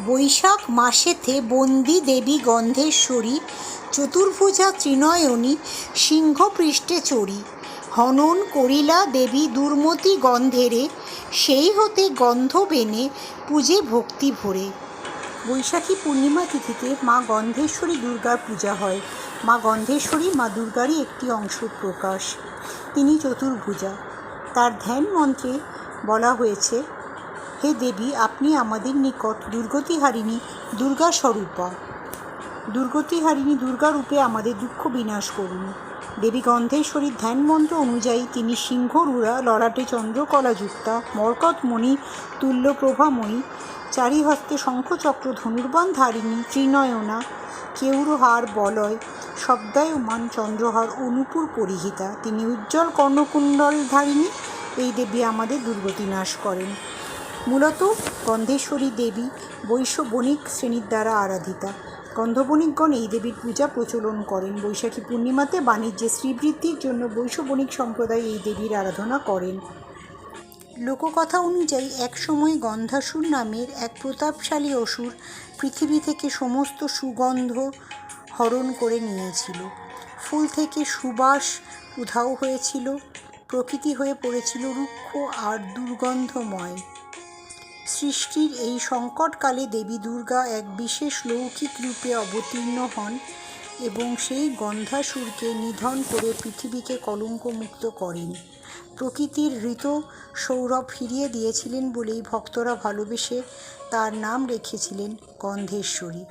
বৈশাখ মাসেতে বন্দী দেবী গন্ধেশ্বরী, চতুর্ভুজা ত্রিনয়নী, সিংহপৃষ্ঠে চড়ি। হনন করিলা দেবী দুর্মতি গন্ধেরে, সেই হতে গন্ধ বেনে পূজে ভক্তি ভরে। বৈশাখী পূর্ণিমা তিথিতে মা গন্ধেশ্বরী দুর্গার পূজা হয়। মা গন্ধেশ্বরী মা দুর্গারই একটি অংশ প্রকাশ। তিনি চতুর্ভুজা। তার ধ্যান মন্ত্রে বলা হয়েছে, হে দেবী, আপনি আমাদের নিকট দুর্গতিহারিণী দুর্গা স্বরূপা। দুর্গতিহারিণী দুর্গা রূপে আমাদের দুঃখ বিনাশ করুন। দেবী গন্ধেশ্বরীর ধ্যান মন্ত্র অনুযায়ী তিনি সিংহরূঢ়া, ললাটে চন্দ্রকলাযুক্তা, মরকতমণি তুল্য প্রভাময়ী, চারিহস্তে শঙ্খচক্র ধনুর্বাণ ধারিণী, ত্রিনয়না, কেউরহার বলয়, শব্দায়মান চন্দ্রহার অনুপুর পরিহিতা। তিনি উজ্জ্বল কর্ণকুণ্ডল ধারিণী। এই দেবী আমাদের দুর্গতি নাশ করেন। মূলত গন্ধেশ্বরী দেবী বৈশ্য বণিক শ্রেণীর দ্বারা আরাধিতা। গন্ধবণিকগণ এই দেবীর পূজা প্রচলন করেন। বৈশাখী পূর্ণিমাতে বাণিজ্যে শ্রীবৃদ্ধির জন্য বৈশ্য বণিক সম্প্রদায় এই দেবীর আরাধনা করেন। লোককথা অনুযায়ী একসময় গন্ধাসুর নামের এক প্রতাপশালী অসুর পৃথিবী থেকে সমস্ত সুগন্ধ হরণ করে নিয়েছিল। ফুল থেকে সুবাস উধাও হয়েছিল, প্রকৃতি হয়ে পড়েছিল রুক্ষ আর দুর্গন্ধময়। সৃষ্টির এই সংকটকালে দেবী দুর্গা এক বিশেষ লৌকিক রূপে অবতীর্ণ হন এবং সেই গন্ধাসুরকে নিধন করে পৃথিবীকে কলঙ্কমুক্ত করেন। প্রকৃতির হৃত সৌরভ ফিরিয়ে দিয়েছিলেন বলেই ভক্তরা ভালোবেসে তার নাম রেখেছিলেন গন্ধেশ্বরী।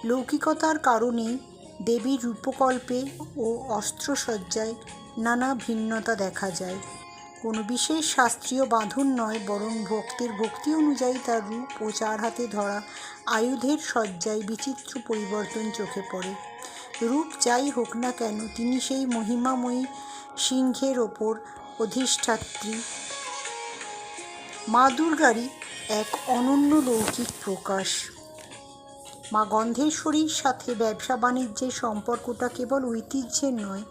লৌকিকতার কারণেই দেবীর রূপকল্পে ও অস্ত্রসজ্জায় নানা ভিন্নতা দেখা যায়। কোনো বিশেষ শাস্ত্রীয় বাঁধন নয়, বরং ভক্তের ভক্তি অনুযায়ী তার রূপ ও চার হাতে ধরা আয়ুধের সজ্জায় বিচিত্র পরিবর্তন চোখে পড়ে। রূপ যাই হোক না কেন, তিনি সেই মহিমাময়ী সিংহের ওপর অধিষ্ঠাত্রী মা দুর্গারই এক অনন্য লৌকিক প্রকাশ। মা গন্ধেশ্বরীর সাথে ব্যবসা বাণিজ্যের সম্পর্কটা কেবল ঐতিহ্যের নয়,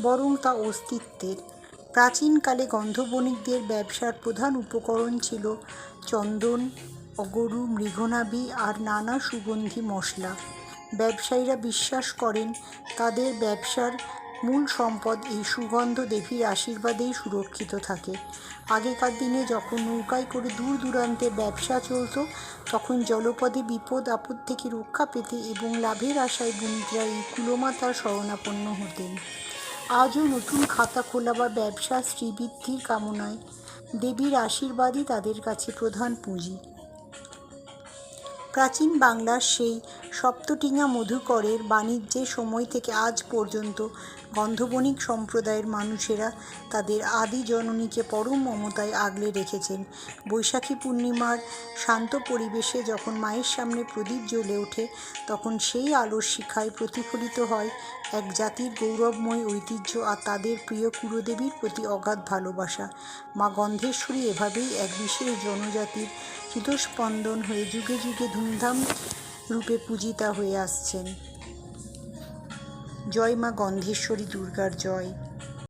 বরং তা অস্তিত্বের। প্রাচীনকালে গন্ধবণিকদের ব্যবসার প্রধান উপকরণ ছিল চন্দন, অগরু, মৃগনাভি আর নানা সুগন্ধি মশলা। ব্যবসায়ীরা বিশ্বাস করেন তাদের ব্যবসার মূল সম্পদ এই সুগন্ধ দেবীর আশীর্বাদেই সুরক্ষিত থাকে। আগেকার দিনে যখন নৌকায় করে দূর দূরান্তে ব্যবসা চলত, তখন জলপথে বিপদ আপদ থেকে রক্ষা পেতে এবং লাভের আশায় বণিকরা এই কুলমাতার শরণাপন্ন হতেন। আজও নতুন খাতা খোলা বা ব্যবসা শ্রীবৃদ্ধির কামনায় দেবীর আশীর্বাদই তাদের কাছে প্রধান পুঁজি। প্রাচীন বাংলার সেই সপ্তটিঙা মধুকরের বাণিজ্যের সময় থেকে আজ পর্যন্ত গন্ধবণিক সম্প্রদায়ের মানুষেরা তাদের আদি জননীকে পরম মমতায় আগলে রেখেছেন। বৈশাখী পূর্ণিমার শান্ত পরিবেশে যখন মায়ের সামনে প্রদীপ জ্বলে ওঠে, তখন সেই আলোর শিখায় প্রতিফলিত হয় এক জাতির গৌরবময় ঐতিহ্য আর তাদের প্রিয় কুলদেবীর প্রতি অগাধ ভালোবাসা। মা গন্ধেশ্বরী এভাবেই এক বিশেষ জনজাতির হৃদস্পন্দন হয়ে যুগে যুগে ধুমধাম রূপে পূজিতা হয়ে আসছেন। জয় মা গন্ধেশ্বরী দুর্গার জয়।